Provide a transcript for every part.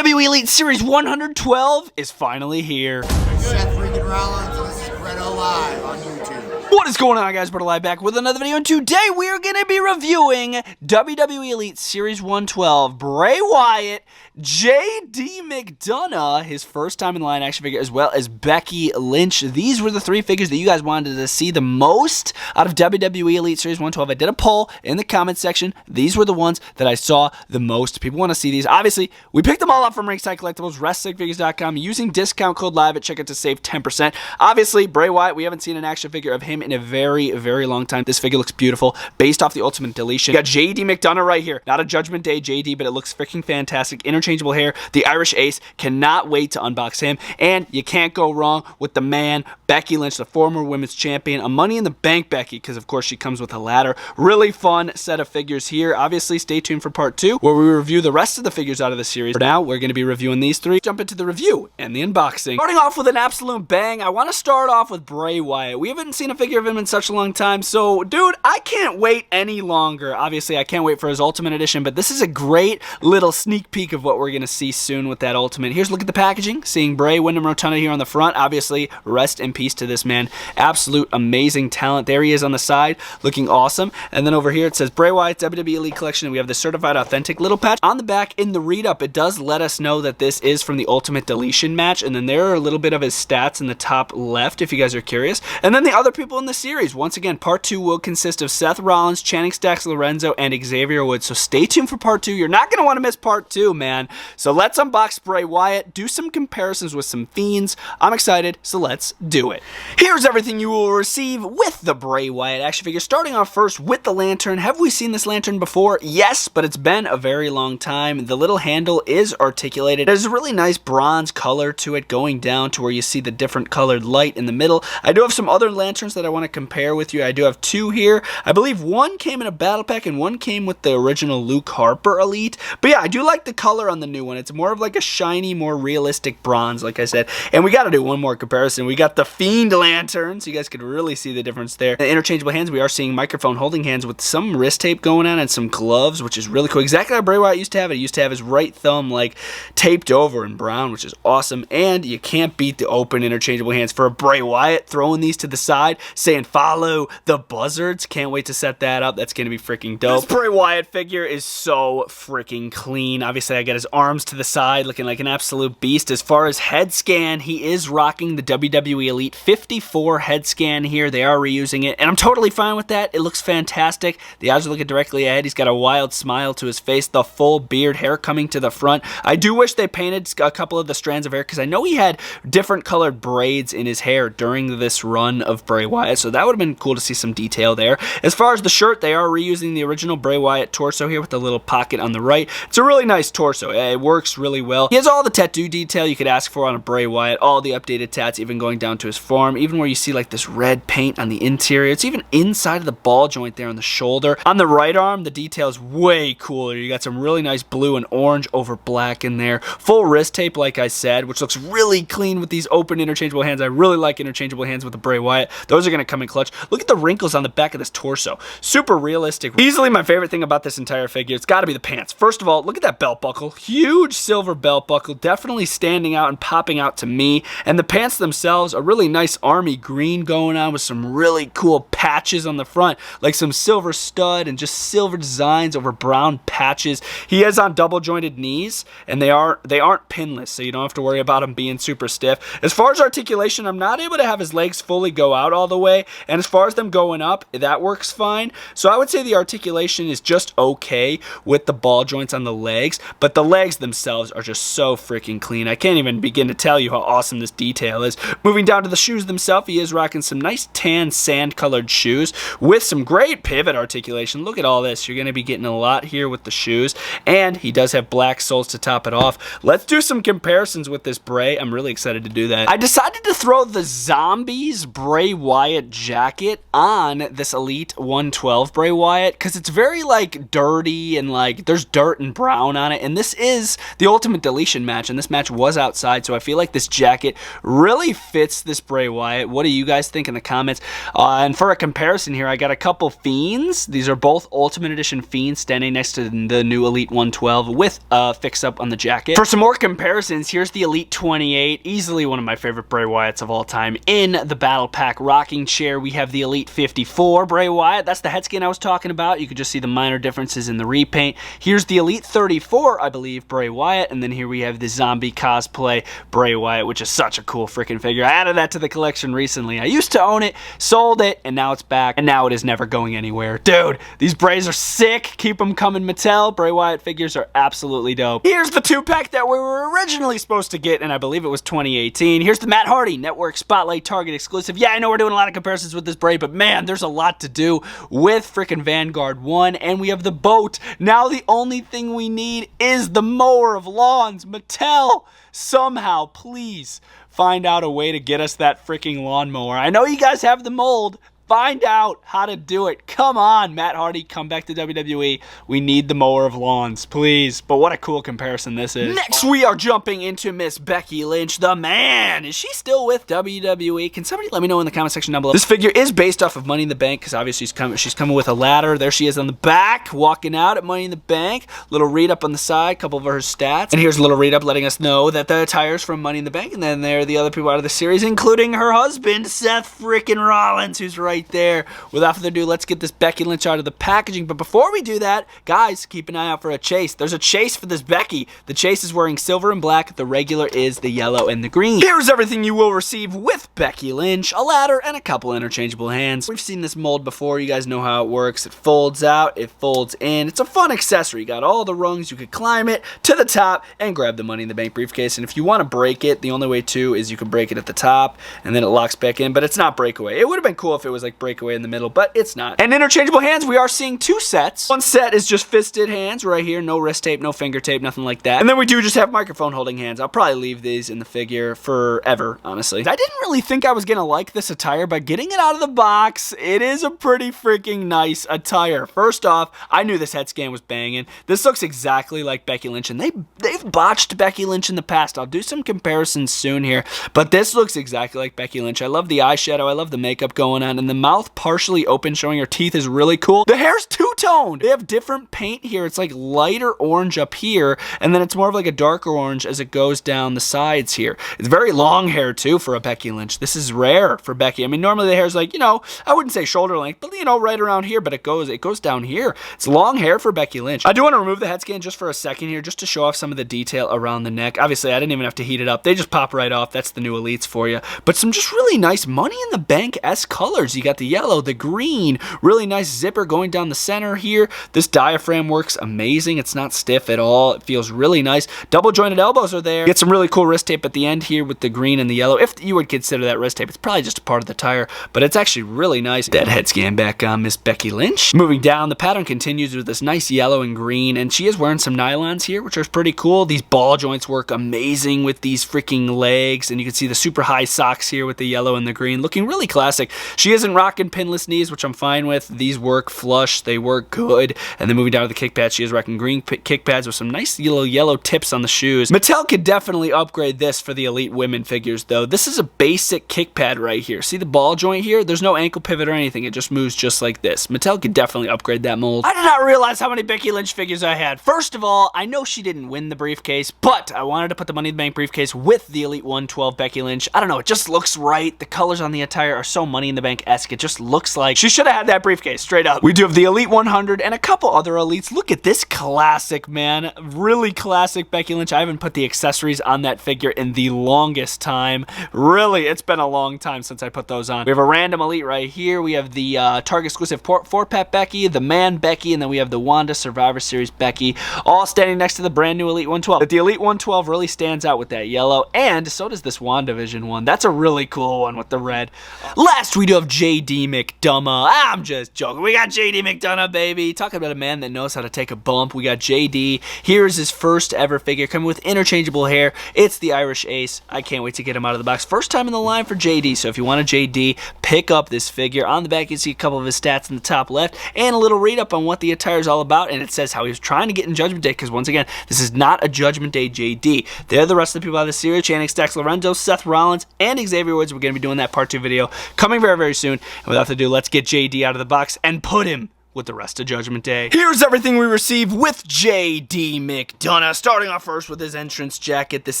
WWE Elite Series 112 is finally here. Seth freaking Rollins, and this is Bretto live on YouTube. What is going on, guys? Bretto live back with another video, and today we are going to be reviewing WWE Elite Series 112, Bray Wyatt, JD McDonagh, his first time in the line action figure, as well as Becky Lynch. These were the three figures that you guys wanted to see the most out of WWE Elite Series 112. I did a poll in the comments section. These were the ones that I saw the most. People want to see these. Obviously, we picked them all up from Ringside Collectibles, WrestlingFigures.com, using discount code LIVE at checkout to save 10%. Obviously, Bray Wyatt, we haven't seen an action figure of him in a very, very long time. This figure looks beautiful, based off the Ultimate Deletion. You got JD McDonagh right here. Not a Judgment Day JD, but it looks freaking fantastic. Interchangeable hair. The Irish Ace. Cannot wait to unbox him. And you can't go wrong with the man, Becky Lynch, the former women's champion. A Money in the Bank Becky, because of course she comes with a ladder. Really fun set of figures here. Obviously, stay tuned for part 2, where we review the rest of the figures out of the series. For now, we're going to be reviewing these three. Jump into the review and the unboxing. Starting off with an absolute bang, I want to start off with Bray Wyatt. We haven't seen a figure of him in such a long time, so dude, I can't wait any longer. Obviously, I can't wait for his Ultimate Edition, but this is a great little sneak peek of what we're going to see soon with that Ultimate. Here's a look at the packaging, seeing Bray Wyndham Rotunda here on the front. Obviously, rest in peace to this man. Absolute amazing talent. There he is on the side, looking awesome. And then over here it says Bray Wyatt's WWE Elite Collection, and we have the certified authentic little patch. On the back, in the read-up, it does let us know that this is from the Ultimate Deletion match, and then there are a little bit of his stats in the top left, if you guys are curious. And then the other people in the series. Once again, part 2 will consist of Seth Rollins, Channing Stacks Lorenzo, and Xavier Woods. So stay tuned for part 2. You're not going to want to miss part 2, man. So let's unbox Bray Wyatt, do some comparisons with some Fiends. I'm excited, so let's do it. Here's everything you will receive with the Bray Wyatt action figure. Starting off first with the lantern. Have we seen this lantern before? Yes, but it's been a very long time. The little handle is articulated. There's a really nice bronze color to it, going down to where you see the different colored light in the middle. I do have some other lanterns that I want to compare with you. I do have two here. I believe one came in a battle pack and one came with the original Luke Harper Elite. But yeah, I do like the color on the new one. It's more of like a shiny, more realistic bronze, like I said. And we got to do one more comparison. We got the Fiend lantern, so you guys could really see the difference there. The interchangeable hands, we are seeing microphone holding hands with some wrist tape going on and some gloves, which is really cool. Exactly how Bray Wyatt used to have it. He used to have his right thumb like taped over in brown, which is awesome. And you can't beat the open interchangeable hands for a Bray Wyatt, throwing these to the side, saying follow the buzzards. Can't wait to set that up. That's going to be freaking dope. This Bray Wyatt figure is so freaking clean. Obviously, I got his arms to the side, looking like an absolute beast. As far as head scan, he is rocking the WWE Elite 54 head scan here. They are reusing it, and I'm totally fine with that. It looks fantastic. The eyes are looking directly ahead. He's got a wild smile to his face, the full beard, hair coming to the front. I do wish they painted a couple of the strands of hair, because I know he had different colored braids in his hair during this run of Bray Wyatt, so that would have been cool to see some detail there. As far as the shirt, they are reusing the original Bray Wyatt torso here with the little pocket on the right. It's a really nice torso. It works really well. He has all the tattoo detail you could ask for on a Bray Wyatt, all the updated tats, even going down to his forearm, even where you see like this red paint on the interior. It's even inside of the ball joint there on the shoulder. On the right arm, the detail is way cooler. You got some really nice blue and orange over black in there. Full wrist tape, like I said, which looks really clean with these open interchangeable hands. I really like interchangeable hands with the Bray Wyatt. Those are going to come in clutch. Look at the wrinkles on the back of this torso. Super realistic. Easily my favorite thing about this entire figure, it's got to be the pants. First of all, look at that belt buckle. Huge silver belt buckle. Definitely standing out and popping out to me. And the pants themselves, a really nice army green going on with some really cool patches on the front, like some silver stud and just silver designs over brown patches. He has on double jointed knees, and they aren't pinless, so you don't have to worry about him being super stiff. As far as articulation, I'm not able to have his legs fully go out all the way, and as far as them going up, that works fine. So I would say the articulation is just okay with the ball joints on the legs, but the legs themselves are just so freaking clean. I can't even begin to tell you how awesome this detail is. Moving down to the shoes themselves, he is rocking some nice tan sand colored shoes with some great pivot articulation. Look at all this. You're going to be getting a lot here with the shoes, and he does have black soles to top it off. Let's do some comparisons with this Bray. I'm really excited to do that. I decided to throw the Zombies Bray Wyatt jacket on this Elite 112 Bray Wyatt, because it's very like dirty and like there's dirt and brown on it, and this is the Ultimate Deletion match, and this match was outside, so I feel like this jacket really fits this Bray Wyatt. What do you guys think in the comments? And for a comparison here, I got a couple Fiends. These are both Ultimate Edition Fiends standing next to the new Elite 112 with a fix-up on the jacket. For some more comparisons, here's the Elite 28, easily one of my favorite Bray Wyatts of all time. In the Battle Pack rocking chair, we have the Elite 54 Bray Wyatt. That's the head scan I was talking about. You could just see the minor differences in the repaint. Here's the Elite 34, I believe, Bray Wyatt, and then here we have the zombie cosplay Bray Wyatt, which is such a cool freaking figure. I added that to the collection recently. I used to own it, sold it, and now it's back, and now it is never going anywhere. Dude, these Brays are sick. Keep them coming, Mattel. Bray Wyatt figures are absolutely dope. Here's the 2-pack that we were originally supposed to get, and I believe it was 2018. Here's the Matt Hardy Network Spotlight Target exclusive. Yeah, I know we're doing a lot of comparisons with this Bray, but man, there's a lot to do with freaking Vanguard 1, and we have the boat. Now the only thing we need is the mower of lawns. Mattel, somehow, please find out a way to get us that freaking lawnmower. I know you guys have the mold. Find out how to do it. Come on, Matt Hardy, come back to WWE. We need the mower of lawns, please. But what a cool comparison this is. Next, we are jumping into Miss Becky Lynch, the man. Is she still with WWE? Can somebody let me know in the comment section down below? This figure is based off of Money in the Bank, because obviously she's coming with a ladder. There she is on the back, walking out at Money in the Bank. Little read-up on the side, couple of her stats. And here's a little read-up letting us know that the attire's from Money in the Bank, and then there are the other people out of the series, including her husband, Seth freaking Rollins, who's right there. Without further ado, let's get this Becky Lynch out of the packaging. But before we do that, guys, keep an eye out for a chase. There's a chase for this Becky. The chase is wearing silver and black. The regular is the yellow and the green. Here's everything you will receive with Becky Lynch: a ladder and a couple interchangeable hands. We've seen this mold before. You guys know how it works. It folds out, it folds in. It's a fun accessory. You got all the rungs. You could climb it to the top and grab the Money in the Bank briefcase. And if you want to break it, the only way to is you can break it at the top and then it locks back in, but it's not breakaway. It would have been cool if it was like breakaway in the middle, but it's not. And interchangeable hands, we are seeing 2 sets. One set is just fisted hands right here, no wrist tape, no finger tape, nothing like that. And then we do just have microphone holding hands. I'll probably leave these in the figure forever, honestly. I didn't really think I was gonna like this attire, but getting it out of the box, it is a pretty freaking nice attire. First off, I knew this head scan was banging. This looks exactly like Becky Lynch, and they've botched Becky Lynch in the past. I'll do some comparisons soon here, but this looks exactly like Becky Lynch. I love the eyeshadow, I love the makeup going on, and the mouth partially open showing her teeth is really cool. The hair's two-toned. They have different paint here. It's like lighter orange up here, and then it's more of like a darker orange as it goes down the sides here. It's very long hair too for a Becky Lynch. This is rare for Becky. I mean, normally the hair's like, you know, I wouldn't say shoulder length, but you know, right around here, but it goes down here. It's long hair for Becky Lynch. I do want to remove the head scan just for a second here, just to show off some of the detail around the neck. Obviously, I didn't even have to heat it up. They just pop right off. That's the new Elites for you. But some just really nice Money in the Bank-esque colors. You got the yellow, the green, really nice zipper going down the center here. This diaphragm works amazing. It's not stiff at all. It feels really nice. Double jointed elbows are there. Get some really cool wrist tape at the end here with the green and the yellow. If you would consider that wrist tape, it's probably just a part of the tire, but it's actually really nice. That head scan back on Miss Becky Lynch. Moving down, the pattern continues with this nice yellow and green, and she is wearing some nylons here, which are pretty cool. These ball joints work amazing with these freaking legs, and you can see the super high socks here with the yellow and the green, looking really classic. She isn't rocking pinless knees, which I'm fine with. These work flush, they work good. And then moving down to the kick pads, she is rocking green kick pads with some nice yellow tips on the shoes. Mattel could definitely upgrade this for the Elite women figures, though. This is a basic kick pad right here. See the ball joint here? There's no ankle pivot or anything. It just moves just like this. Mattel could definitely upgrade that mold. I did not realize how many Becky Lynch figures I had. First of all, I know she didn't win the briefcase, but I wanted to put the Money in the Bank briefcase with the Elite 112 Becky Lynch. I don't know, it just looks right. The colors on the attire are so Money in the Bank-esque. It just looks like she should have had that briefcase, straight up. We do have the Elite 100 and a couple other Elites. Look at this classic, man. Really classic Becky Lynch. I haven't put the accessories on that figure in the longest time. Really, it's been a long time since I put those on. We have a random Elite right here. We have the Target exclusive 4-pack Becky, the Man Becky, and then we have the Wanda Survivor Series Becky, all standing next to the brand new Elite 112. But the Elite 112 really stands out with that yellow, and so does this WandaVision one. That's a really cool one with the red. Last, we do have JD McDonagh. I'm just joking. We got JD McDonagh, baby. Talking about a man that knows how to take a bump. We got JD. Here's his first ever figure coming with interchangeable hair. It's the Irish Ace. I can't wait to get him out of the box. First time in the line for JD, so if you want a JD, pick up this figure. On the back, you see a couple of his stats in the top left and a little read-up on what the attire is all about, and it says how he was trying to get in Judgment Day, because once again, this is not a Judgment Day JD. They're the rest of the people out of the series. Channing Stacks Lorenzo, Seth Rollins, and Xavier Woods. We're going to be doing that part 2 video coming very, very soon. And without further ado, let's get JD out of the box and put him with the rest of Judgment Day. Here's everything we receive with JD McDonagh. Starting off first with his entrance jacket. This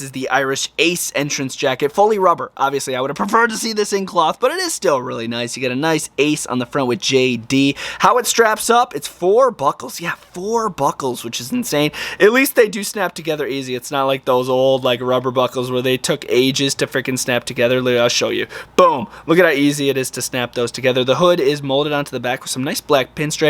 is the Irish Ace entrance jacket. Fully rubber. Obviously, I would have preferred to see this in cloth, but it is still really nice. You get a nice ace on the front with JD. How it straps up, it's 4 buckles. Yeah, 4 buckles, which is insane. At least they do snap together easy. It's not like those old like rubber buckles where they took ages to freaking snap together. I'll show you. Boom. Look at how easy it is to snap those together. The hood is molded onto the back with some nice black pinstriping,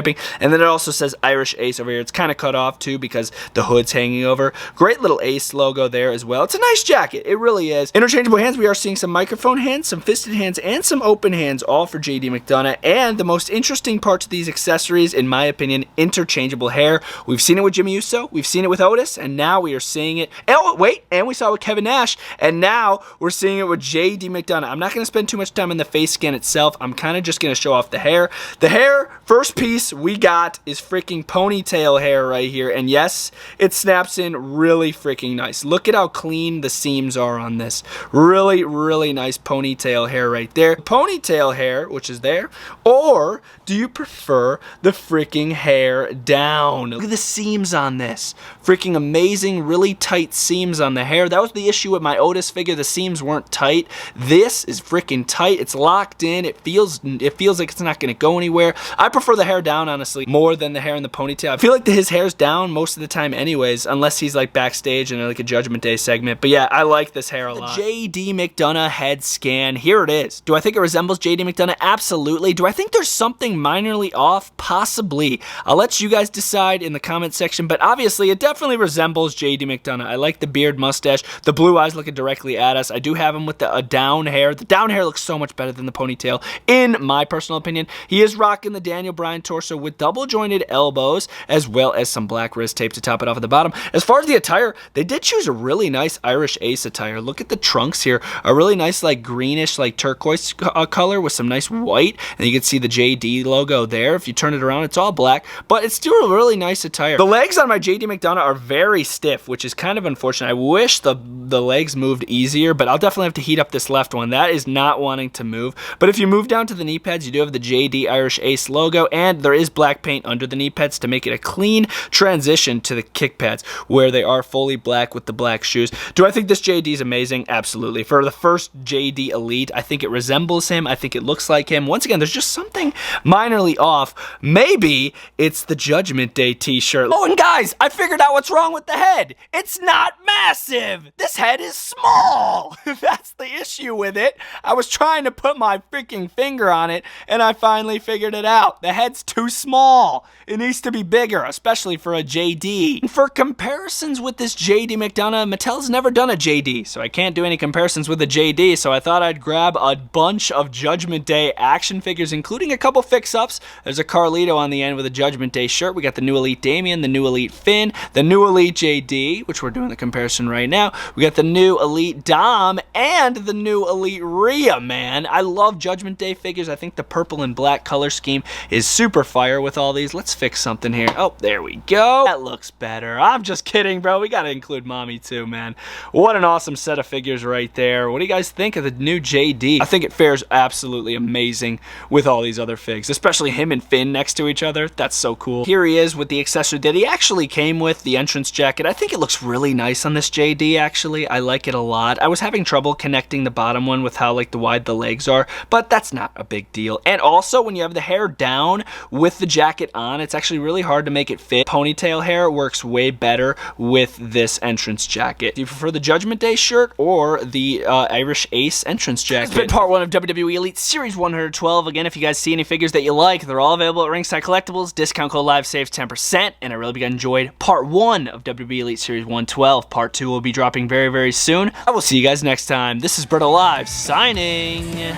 and then it also says Irish Ace over here. It's kind of cut off too because the hood's hanging over. Great little Ace logo there as well. It's a nice jacket. It really is. Interchangeable hands. We are seeing some microphone hands, some fisted hands, and some open hands, all for JD McDonagh. And the most interesting part to these accessories, in my opinion, interchangeable hair. We've seen it with Jimmy Uso. We've seen it with Otis, and now we are seeing it. Oh, wait, and we saw it with Kevin Nash, and now we're seeing it with JD McDonagh. I'm not going to spend too much time on the face scan itself. I'm kind of just going to show off the hair. The hair, first piece we got is freaking ponytail hair right here, and yes, it snaps in really freaking nice. Look at how clean the seams are on this. Really, really nice ponytail hair right there. Ponytail hair, which is there, or do you prefer the freaking hair down? Look at the seams on this. Freaking amazing, really tight seams on the hair. That was the issue with my Otis figure. The seams weren't tight. This is freaking tight. It's locked in. It feels like it's not going to go anywhere. I prefer the hair down, honestly, more than the hair in the ponytail. I feel like his hair's down most of the time anyways, unless he's like backstage in like a Judgment Day segment. But yeah, I like this hair a lot. The JD McDonagh head scan. Here it is. Do I think it resembles JD McDonagh? Absolutely. Do I think there's something minorly off? Possibly. I'll let you guys decide in the comment section, but obviously it definitely resembles JD McDonagh. I like the beard, mustache, the blue eyes looking directly at us. I do have him with the down hair. The down hair looks so much better than the ponytail, in my personal opinion. He is rocking the Daniel Bryan torso with double jointed elbows, as well as some black wrist tape to top it off at the bottom. As far as the attire, they did choose a really nice Irish Ace attire. Look at the trunks here. A really nice like greenish like turquoise color with some nice white, and you can see the JD logo there. If you turn it around, it's all black, but it's still a really nice attire. The legs on my JD McDonagh are very stiff, which is kind of unfortunate. I wish the legs moved easier, but I'll definitely have to heat up this left one. That is not wanting to move. But if you move down to the knee pads, you do have the JD Irish Ace logo, and there is black paint under the knee pads to make it a clean transition to the kick pads, where they are fully black with the black shoes. Do I think this JD is amazing? Absolutely. For the first JD Elite, I think it resembles him. I think it looks like him. Once again, there's just something minorly off. Maybe it's the Judgment Day t-shirt. Oh, and guys, I figured out what's wrong with the head. It's not massive. This head is small. That's the issue with it. I was trying to put my freaking finger on it, and I finally figured it out. The head's too small. It needs to be bigger, especially for a JD. For comparisons with this JD McDonagh, Mattel's never done a JD, so I can't do any comparisons with a JD, so I thought I'd grab a bunch of Judgment Day action figures, including a couple fix-ups. There's a Carlito on the end with a Judgment Day shirt. We got the new Elite Damien, the new Elite Finn, the new Elite JD, which we're doing the comparison right now. We got the new Elite Dom and the new Elite Rhea, man. I love Judgment Day figures. I think the purple and black color scheme is super fire with all these. Let's fix something here. Oh, there we go. That looks better. I'm just kidding, bro. We got to include Mommy too, man. What an awesome set of figures right there. What do you guys think of the new JD? I think it fares absolutely amazing with all these other figs, especially him and Finn next to each other. That's so cool. Here he is with the accessory that he actually came with, the entrance jacket. I think it looks really nice on this JD, actually. I like it a lot. I was having trouble connecting the bottom one with how like the wide the legs are, but that's not a big deal. And also, when you have the hair down with the jacket on, it's actually really hard to make it fit. Ponytail hair works way better with this entrance jacket. Do you prefer the Judgment Day shirt or the Irish Ace entrance jacket? It's been part 1 of WWE Elite Series 112. Again, if you guys see any figures that you like, they're all available at Ringside Collectibles. Discount code LIVE saves 10%, and I really hope you guys enjoyed part 1 of WWE Elite Series 112. Part 2 will be dropping very, very soon. I will see you guys next time. This is Bretto Live signing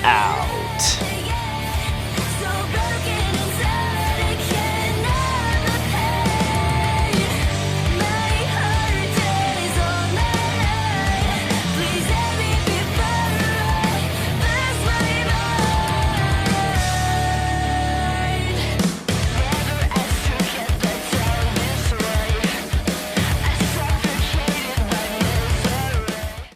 out. out.